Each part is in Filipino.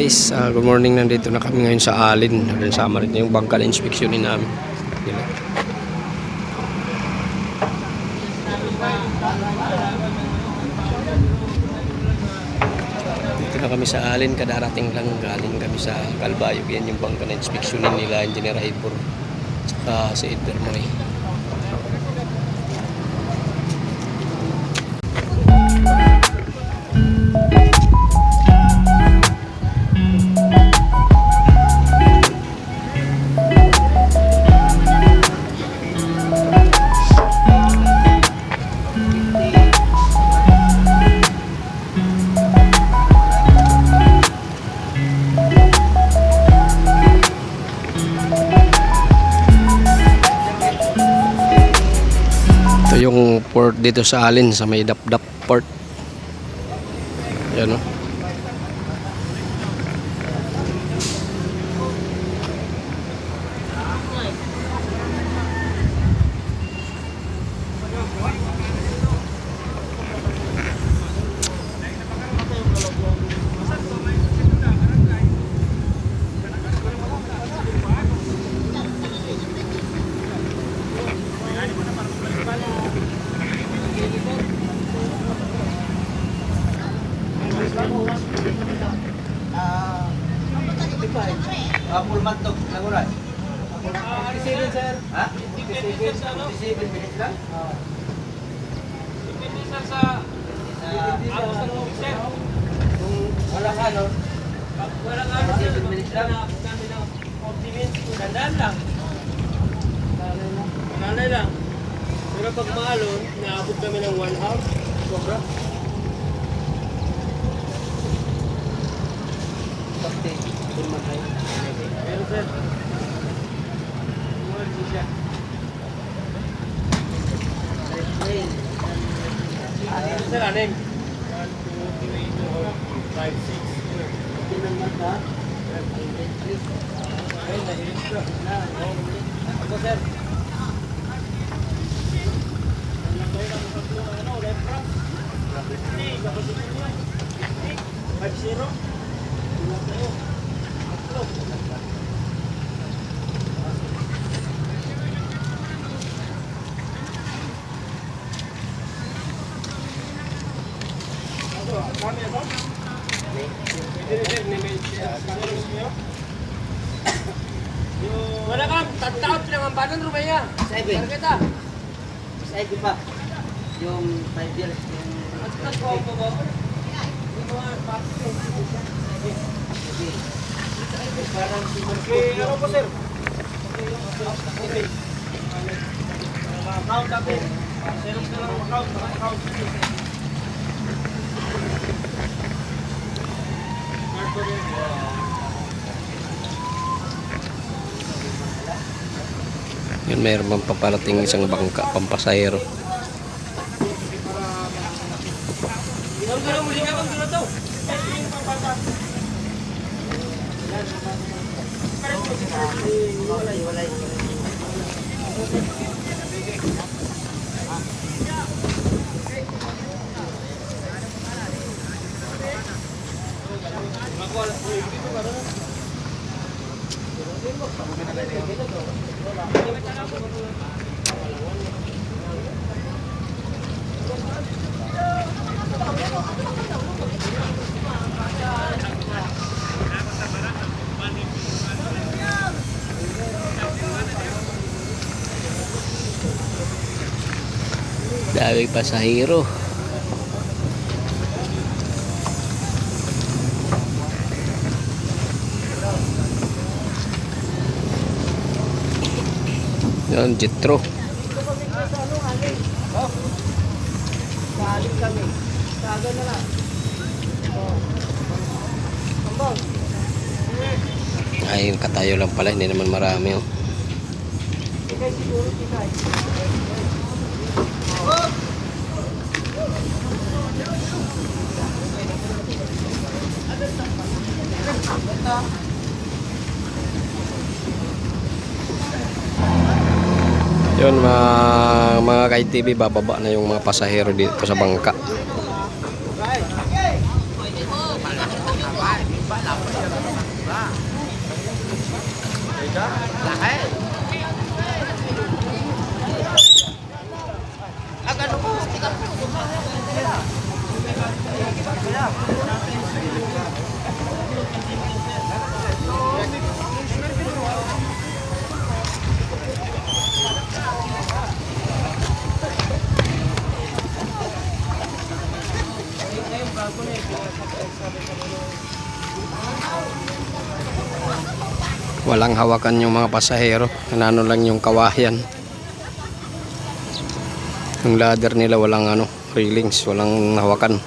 Guys, good morning. Nandito na kami ngayon sa Alin. Sama rin yung bangka na inspeksyonin namin. Diba? Dito na kami sa Alin. Kadarating lang. Galing kami sa Calbayog. Yan yung bangka na inspeksyonin nila. Engineer Ivor. Tsaka si Edgar Moy. Yung port dito sa Alin sa may Dapdap port. Yan o. Pulman to, naguran. 57 sir. Ha? 57 minutes lang? Oo. Depende sir sa agos ng officer. Kung wala ka, no? Wala nga ano sir, 57 minutes lang. kami ng 40 minutes, dandaan lang. Nanay lang. Pero pag maalon, naabot kami ng 1 hour. Sobra. Okay. Pulman tayo. Pero sir, hindi siya. Sir, anim. 1, 2, 3, 4, 5, 6. Ayun, nahirit ko. Ako sir. Hindi, kapag ito niya. 5-0. Wala ka, tataot lang ang banan Rumaya. 7. Kita. Sa ito pa. Yung 5 years. At nag-go ba? Yung mga pati. Parang Okay, ano po sir? Okay. Account natin. Seros na lang account. Account. Yun, mayroon bang paparating isang bangka, pampasahero. Muli ka bang dito to? walay. Daming pasahero. Yan, Jetro. Paalim kami. Saga na lang. Ambang. Ay, katayo lang pala, hindi naman marami oh. Ikay siguro ikay. Yun, mga ka-ITV, bababa na yung mga pasahero dito sa bangka. Laki. Agad mo. Walang hawakan yung mga pasahero. Ano lang yung kawayan. Yung ladder nila walang ano, railings, walang hawakan.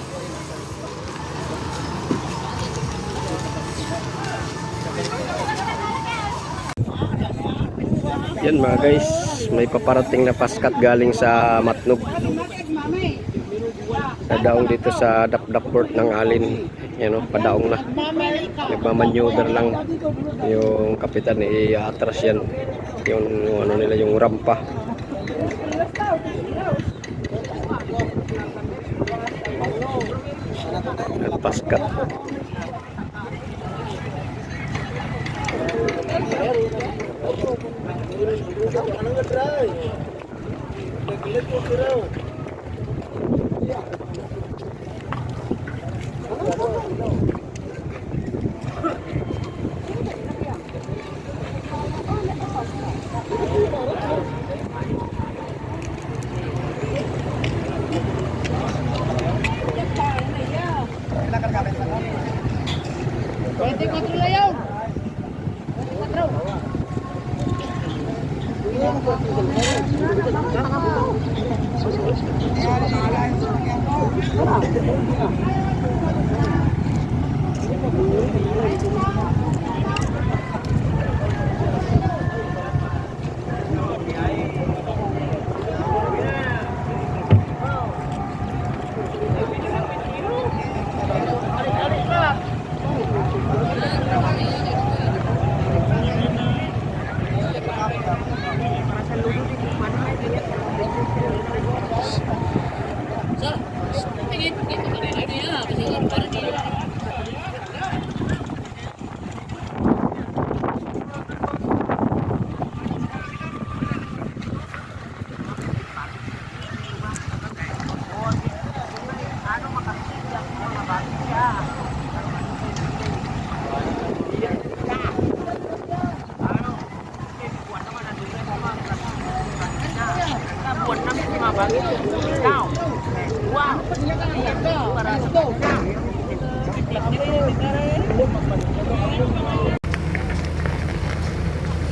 Yan mga guys, may paparating na paskat galing sa Matnog. Nadaong dito sa Dapdap Port ng Alin. Yan o, padaong na. Nagmamaneuver lang yung kapitan, i-atras yan. Yung ano nila, yung rampa. At paskat.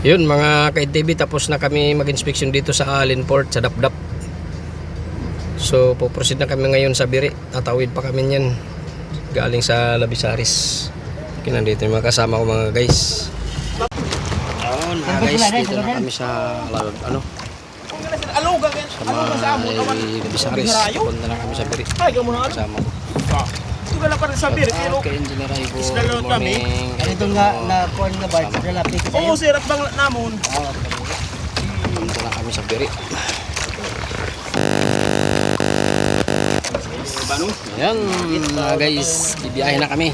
Yun mga ka-NTV, tapos na kami mag-inspection dito sa Alin Port, sa Dapdap. So puproceed na kami ngayon sa Biri. Tatawid pa kami yan galing sa Labisaris. Okay, nandito yung mga kasama ko mga guys. Ayun mga guys, dito na kami sa ano, sa may Labisaris. Punta na kami sa Biri. Kasama ko. Wala pa rin sa beer, pero Okay, Engineer Ivo, Islalot good morning. Ito nga na corn nga ba? Lalapit sa oo, sir, at bang namon. Punta na kami sa Biri. Ayan mga guys, bibiyahe na kami.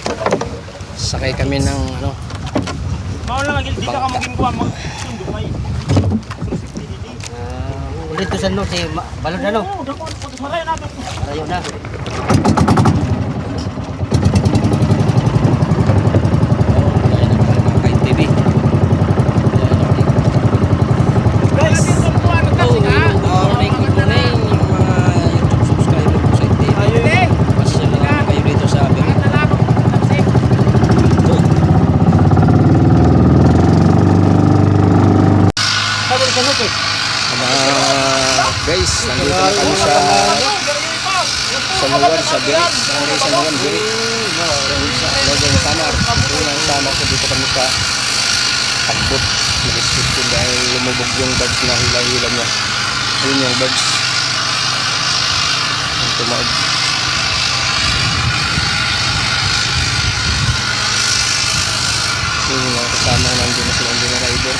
Sakay kami ng ano, Mao lang agil di ka maging kuha mo. Sundo may. Ulit to sa no si balod na no. Oo, dako pagsaray natin. Arayo na. ka-NTV. Guys, ito po ano kasi ka. Morning, good morning yung mga YouTube subscriber ko sa NTV. Ayun. Pasyal na kayo dito sa Biri. Guys, nandito na kami sa San Juan, sa Biri. Barangay San Juan, Biri. Sa Lodong Samar. Unang sama ko dito kami sa takbot. Nag-inspection dahil lumubog yung birds na hila-hila niya. Ayun yung birds. Ang tumaog. Yung mga kasama nandun na sila, nandun na rider.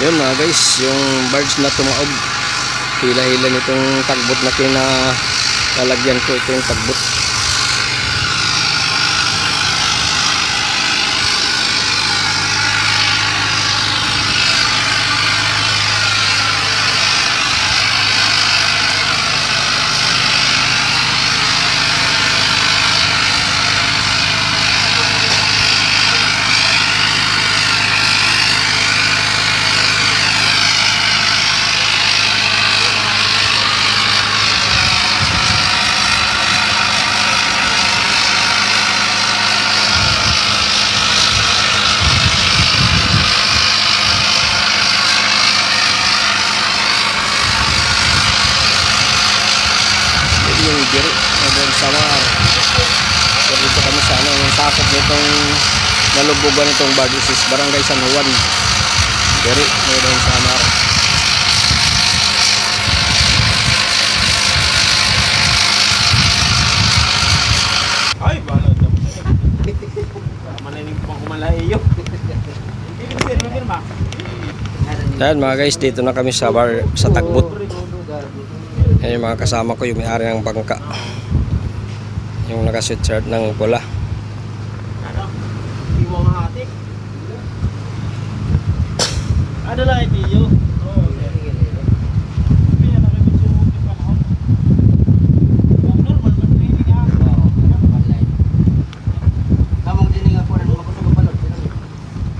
Yun mga guys, yung birds na tumaog. hila-hila nitong tagbot na lalagyan ko. Ito yung tagbot. Yung diri doon sa Samar. So dito kami sa yung sakop nitong nalubugan nitong Bardusis, Barangay San Juan. Diri doon sa Samar. Ay, balad na. Maninig pa kumalayo. Yan mga guys, dito na kami sa bar sa Tagbot. Yan yung mga kasama ko, yung may-ari ng bangka. Yung naka-sweatshirt ng pula. Ano? Iwang hatik. Ada lah itu. Oh,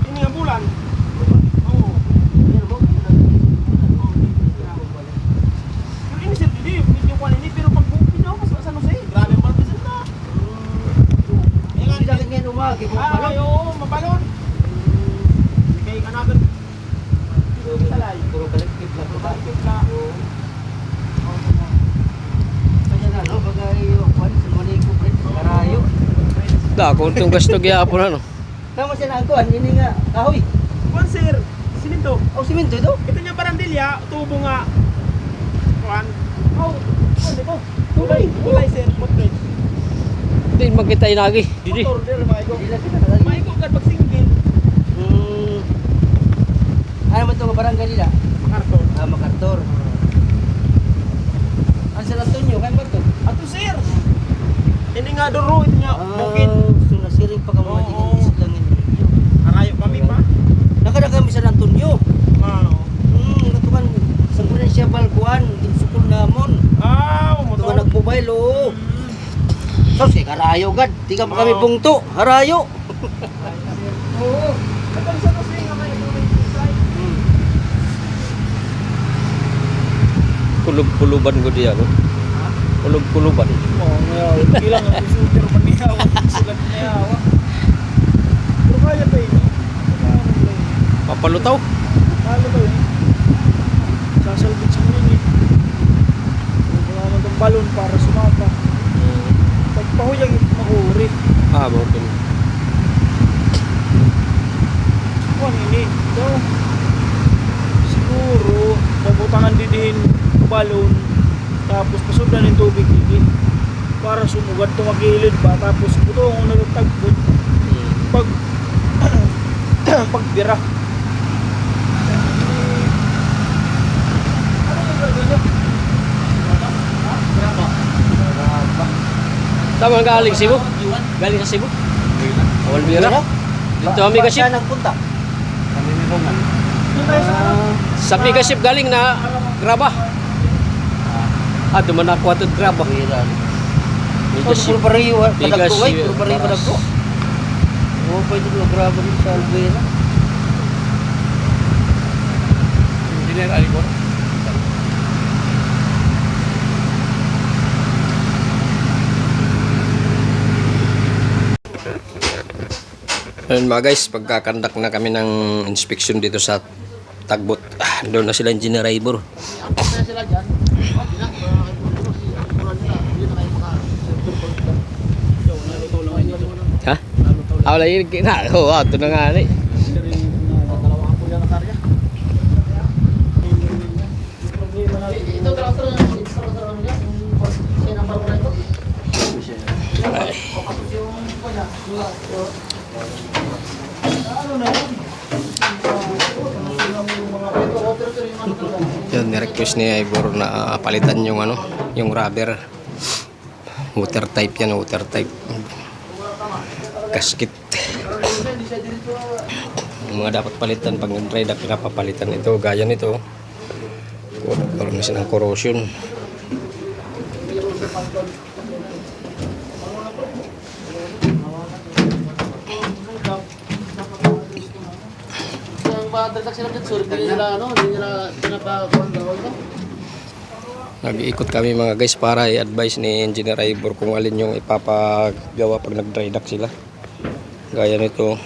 ini yang bulan. Oh. Ini sih video call ini pero pag booking daw mas ano say? Grabe ang balbis na. Ay, oo, mabalon. Kay kanagan. Salay. Puro kolektif la. Da, kung itong gasto gyapon ano. Tama siya na kuan, ini nga kahoy. Kuan sir, siminto. Oh, simento ito. Ito niya barandilya, tubo nga. Kuan. Oh, ano ko? Kulay sir, portrait. Hindi magkita inagi. Didi. Motor der maigo. Dila kita na lagi. Maigo kad pag single. Ano man ito barangay nila? Karton. Ah, Makartor. Ang San Antonio, kayo ba ito? Ato sir. Ini nga duro ito nga bukid. So nasiring pa ka mga Oo. dinis lang ninyo. Arayo kami pa. Nakada kami San Antonio. Wow. Katukan sa kunan siya balkuan, insukol namon. Ah, Katukan motor. nagmobile oh. So si karayo gad, tiga pa kami Oo. bungto, harayo. Oo. Katong sa kasi nga may design. Kulub-kuluban ko diya no. Kulub-kuluban. Oh, ngayon, ilang ang super manihawa, sulat niyawa. Pero kaya pa yun. Papalutaw. Kaya ba yun? Sasalbit sa mga yun. Wala naman itong balon para sumapa. Pagpahuyag yung mahuri. Ah, mungkin. Kuhan ini. Ito. Siguro, pabutangan din balon. Tapos pasudan ng tubig ini. Para sumugat tumagilid ba. Tapos ito ang nagtagbot. Pag pagbira. Tama ang galing Cebu? Galing sa Cebu? Awal bira. Dito kami Ba- kasip. siya nagpunta. Kami ni Rongan. Sa Pigasip galing na graba. Ah, duman ako ato graba. Bira. Pigasip. Puro pariyo, Bigas padagko ay, yun, puro pariyo paras. padagko. Oo, pwede ko graba din sa Albuera. Engineer Alicor. Ayun mga guys, pagkakandak na kami ng inspection dito sa Tagbot. Doon na sila engineer Ibor. Ha? Ah, wala yun. Oo, ito na nga ni. Yun, request ni Ivor na palitan yung ano, yung rubber. Water type yan, water type. Gasket. Yung mga dapat palitan pag nag-dry dock, pinapapalitan ito. Gaya nito. Karoon na siya ng corrosion. Nag-iikot kami mga guys para i-advise ni Engineer Ivor kung alin yung ipapagawa pag nag-dry dock sila. Gaya nito.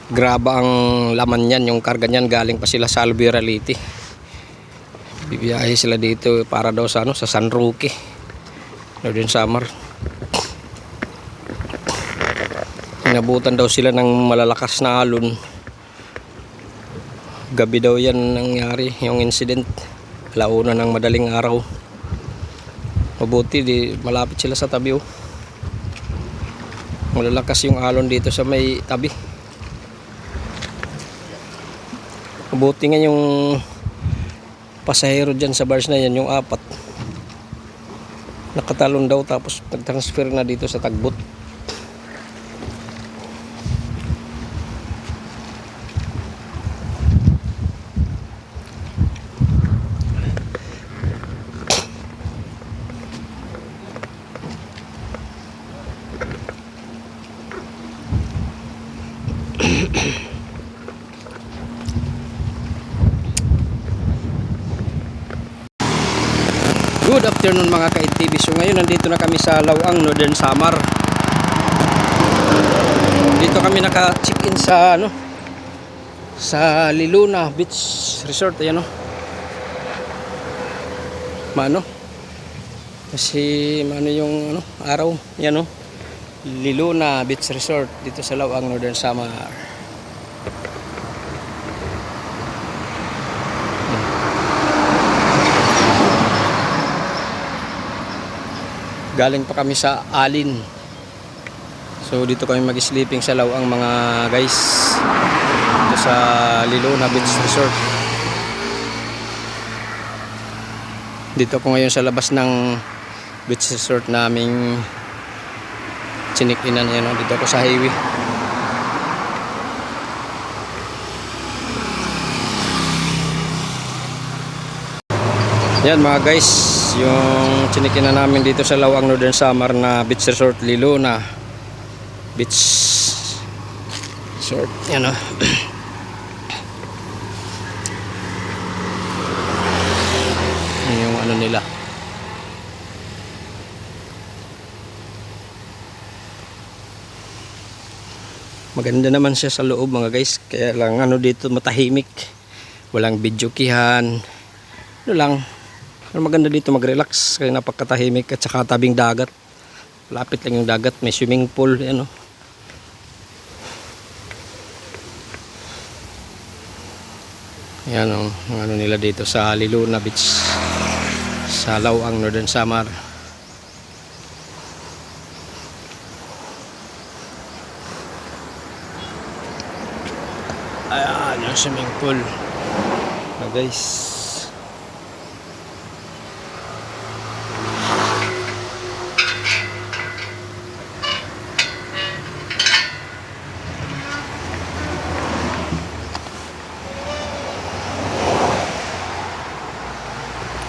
Graba ang laman niyan, yung karga niyan galing pa sila sa Albuera Leyte. Bibiyahe sila dito para daw sa ano, sa San Roque. Northern Samar. Inabutan daw sila ng malalakas na alon. Gabi daw yan nangyari yung incident. Alauna ng madaling araw. Mabuti di malapit sila sa tabi oh. Malalakas yung alon dito sa may tabi. Mabuti nga yung pasahero dyan sa bars na yan, yung 4 nakatalon daw tapos nag-transfer na dito sa Tagbot. Good afternoon mga ka-ITV. So ngayon nandito na kami sa Lawang, Northern Samar. Dito kami naka-check-in sa ano, sa Liluna Beach Resort. Ayan o. Mano? Kasi mano yung ano, araw. Yan o. Liluna Beach Resort dito sa Lawang, Northern Samar. Galing pa kami sa Alin. So dito kami mag-sleeping sa Lawang mga guys. Dito sa Liluna Beach Resort. Dito ako ngayon sa labas ng beach resort naming chinikinan. Yan, dito ako sa highway. Yan mga guys, yung chinikinan namin dito sa Lawang, Northern Samar na beach resort, Liluna Beach Resort. Yan o. Yan yung ano nila. Maganda naman siya sa loob mga guys. Kaya lang ano dito matahimik. Walang videokihan. Ano lang. Pero maganda dito mag-relax kasi napakatahimik at saka tabing dagat. Lapit lang yung dagat, may swimming pool, ano. Yan ang ano nila dito sa Liluna Beach sa Lawang, Northern Samar. Ayan yung swimming pool. Guys.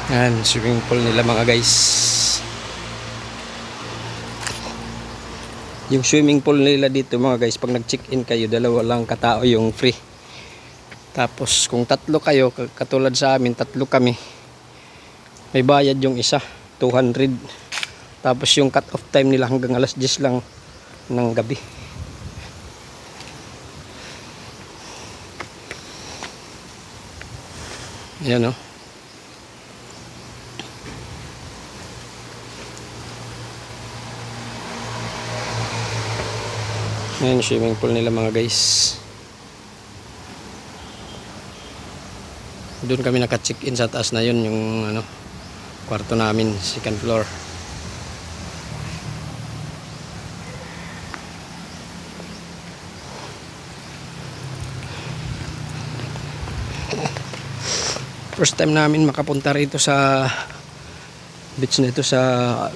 Yan, swimming pool nila mga guys. Yung swimming pool nila dito mga guys, pag nag-check-in kayo, 2 lang katao yung free. Tapos kung 3 kayo, katulad sa amin, 3 kami, May bayad yung isa, 200. Tapos yung cut off time nila hanggang alas 10 lang ng gabi. Ayan, oh. Ayan, swimming pool nila mga guys. Doon kami naka-check-in sa taas na yun, yung ano, kwarto namin, second floor. First time namin makapunta rito sa beach na ito sa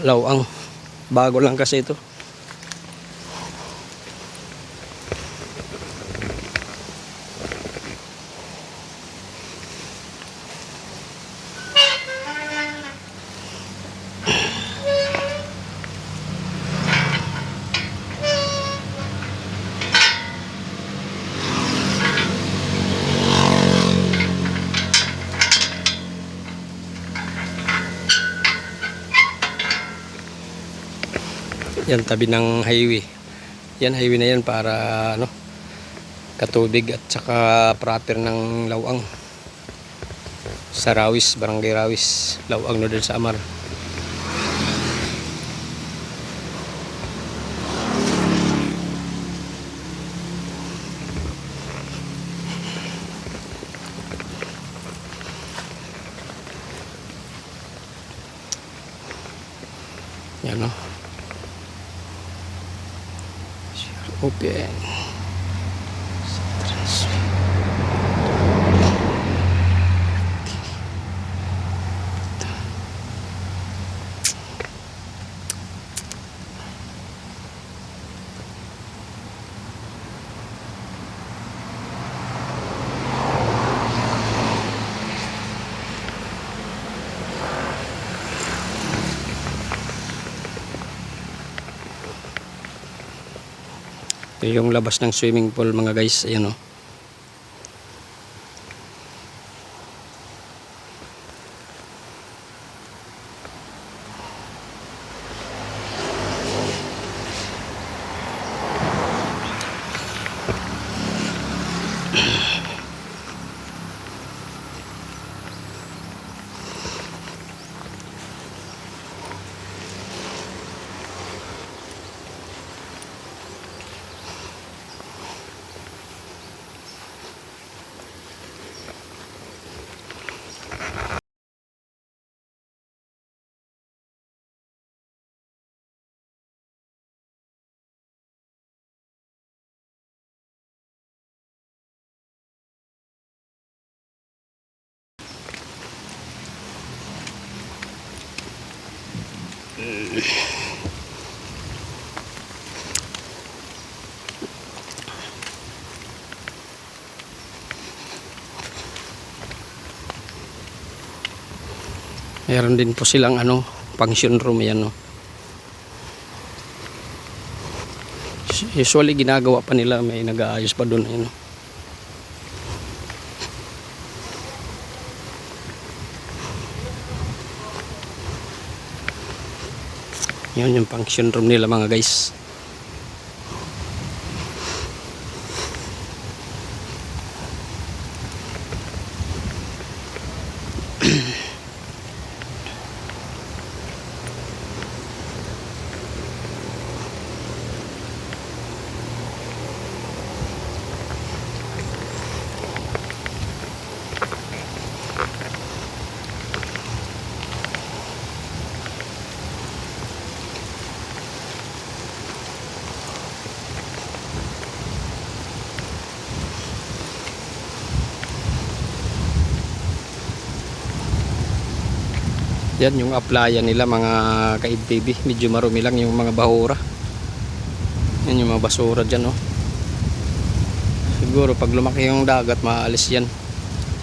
Lawang. Bago lang kasi ito. Yan, tabi ng highway. Yan, highway na yan para ano, Katubig at saka proper ng Lawang. Sa Rawis, Barangay Rawis, Lawang, Northern Samar. Yan, no? Open. Ito yung labas ng swimming pool mga guys. Ayan, o. Meron din po silang ano, function room. Yan, no. Usually ginagawa pa nila, may nag-aayos pa doon. Yan, no. Yan yung function room nila mga guys. Yan yung applyan nila mga ka-IDTV. Medyo marumi lang yung mga bahura. Yan yung mga basura dyan, no. Siguro pag lumaki yung dagat maalis yan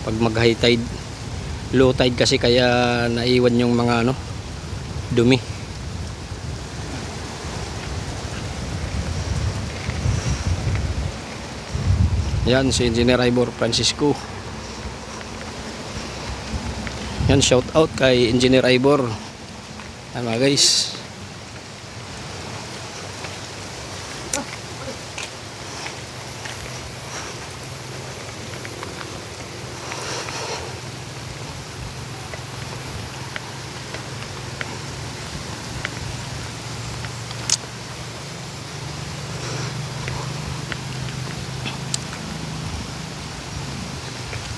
pag mag high tide. Low tide kasi kaya naiwan yung mga ano, dumi. Yan si Engineer Ivor Francisco. Yan, shout out kay Engineer Ivor. Yan mga guys.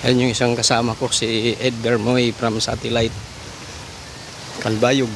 Yan yung isang kasama ko, si Ed Bermoy from Satellite Kalbayog.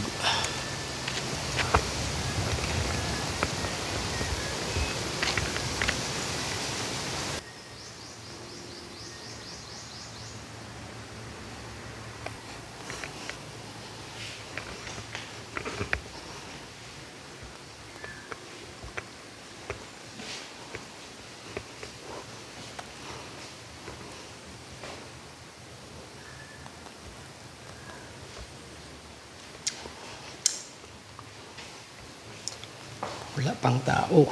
Wala pang tao.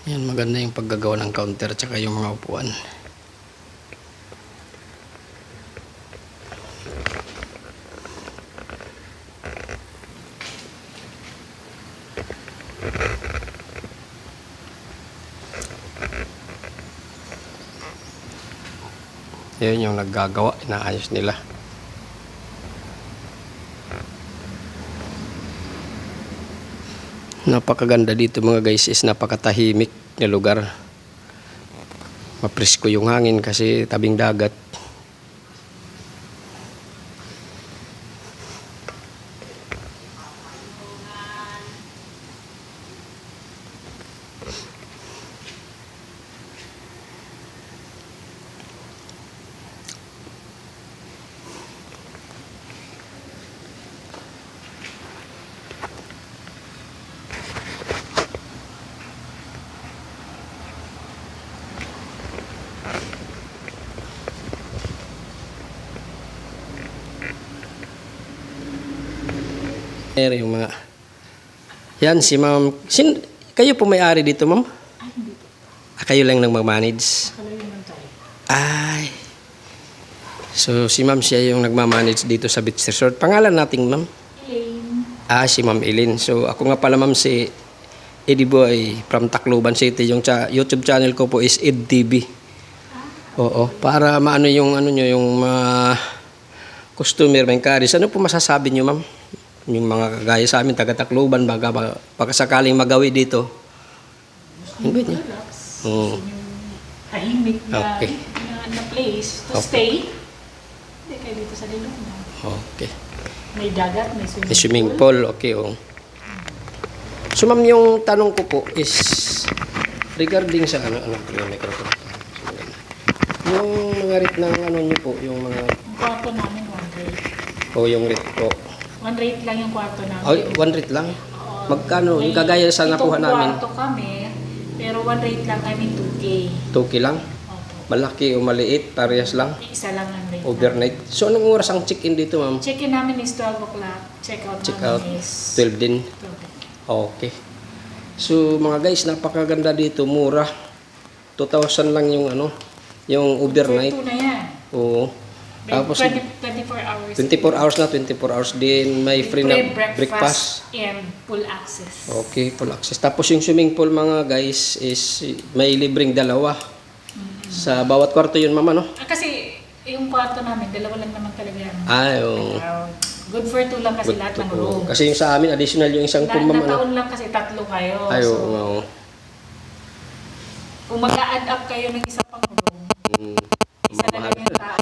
Yan, maganda yung paggagawa ng counter tsaka yung mga upuan. Yan yung naggagawa, inaayos nila. Napakaganda dito mga guys, is napakatahimik na lugar. Mapresko yung hangin kasi tabing dagat. Yung mga yan si ma'am. Kayo po may-ari dito, ma'am? Ay, hindi po. Kayo lang nang mag-manage? Akala yun lang tayo. Ay. So si ma'am siya yung nagmamanage dito sa beach resort. Pangalan nating ma'am? Elaine. Si ma'am Eileen. So ako nga pala ma'am si Eddie Boy from Tacloban City. Yung YouTube channel ko po is Ed TV. Oo, para maano yung ano nyo, yung mga customer, may encourage. Ano po masasabi nyo ma'am? Yung mga kagaya sa amin, taga Tacloban, baka sakaling magawi dito. Hindi niya. Relax. Oo. Yung tahimik na, Okay. na place to Okay. stay. Hindi kayo dito sa Lilongga. Okay. May dagat, may swimming, May swimming pool, okay, oh. So ma'am, yung tanong ko po is regarding sa ano yung microphone. Yung mga rate ng ano niyo po, yung mga Yung kwarto namin, one rate. yung rate po. One rate lang yung kwarto namin. One rate lang. Oo. Magkano? Yung kagaya sa nakuha namin. Itong kwarto kami, pero one rate lang kami 2K. 2K lang. Opo. Malaki o maliit, parehas lang. Isa lang ang rate. Overnight. So anong oras ang check-in dito, ma'am? Check-in namin is 12 o'clock. Check-out Check out namin is 12 din. 12. Okay. So mga guys, napakaganda dito, mura. 2,000 lang yung ano, yung overnight. For 2 na yan. Oo. Tapos 24 hours. 24 hours na, 24 hours din. May free na breakfast. And full access. Okay, full access. Tapos yung swimming pool mga guys is may libreng dalawa. Sa bawat kwarto yun, mama, no? Kasi yung kwarto namin, dalawa lang naman talaga yan. Oo. Good for 2 lang kasi lahat ng room. Kasi yung sa amin, additional yung isang pool, mama, no? Nataon lang kasi 3 kayo. Oo, So, oo. kung mag-a-add up kayo ng isa pang room, Mm. isa na lang yung tao.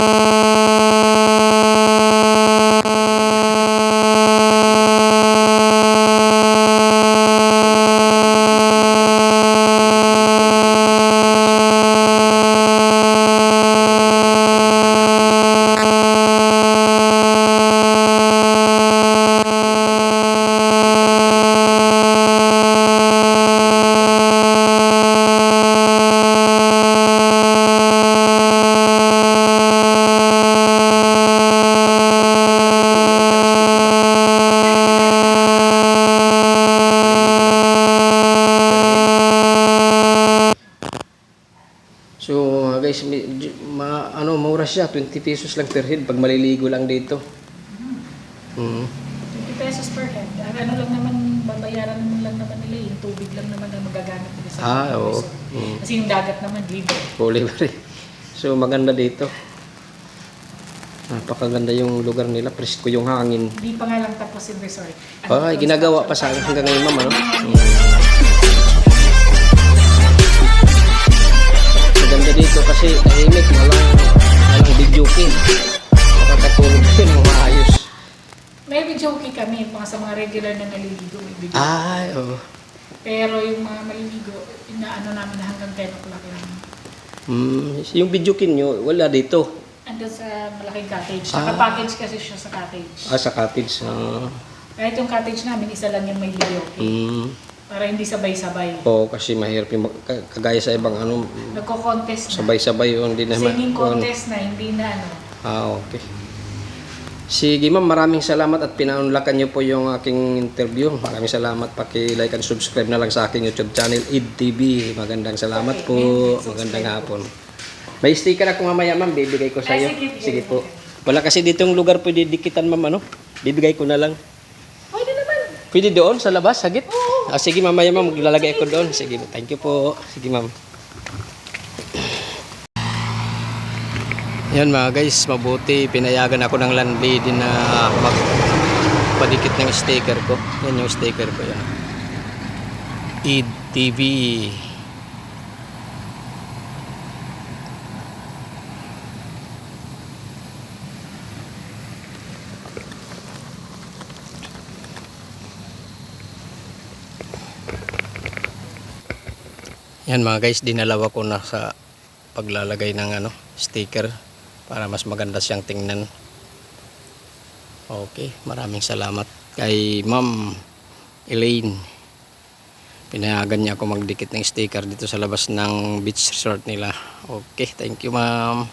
So guys, mura siya, 20 pesos lang per head pag maliligo lang dito. 20 pesos per head. Ano lang naman, babayaran naman nila yung tubig lang naman ang magagamit nila sa Oo. resort. Kasi yung dagat naman, libre. Libre. So maganda dito. Napakaganda yung lugar nila, presko yung hangin. Hindi pa nga lang tapos yung resort. Ginagawa pa sa hanggang ngayon, ma'am, ano? Maganda dito kasi tahimik, walang video game. Makakatulog din, maayos. May video kami, sa mga regular na naliligo, may video. Oo. Pero yung mga maliligo, inaano namin na hanggang 10 o'clock lang. Yung video game nyo, wala dito. Andun sa malaking cottage. Naka-package kasi siya sa cottage. Sa cottage. Kahit yung cottage namin, isa lang yung may video. Para hindi sabay-sabay. Kasi mahirap yung kagaya sa ibang Nagko-contest na. sabay-sabay yun. Hindi naman. Singing contest na, hindi na Okay. Sige ma'am, maraming salamat at pinaunlakan niyo po yung aking interview. Maraming salamat. Paki-like and subscribe na lang sa aking YouTube channel, Id TV. Magandang salamat po. Magandang hapon. May sticker ako mamaya ma'am, bibigay ko sa iyo. Sige po. Wala kasi ditong lugar pwede dikitan ma'am, bibigay ko na lang. Pwede naman. Pwede doon sa labas, sagit? Sige mamaya ma'am, maglalagay ako doon. Sige, thank you po. Sige ma'am. Yan mga guys, mabuti pinayagan ako ng landlady na magpadikit ng sticker ko. Yan yung sticker ko yan. Id TV. Yan mga guys, dinalawa ko na sa paglalagay ng sticker para mas maganda siyang tingnan. Okay, maraming salamat kay Ma'am Elaine. Pinayagan niya ako magdikit ng sticker dito sa labas ng beach resort nila. Okay, thank you ma'am.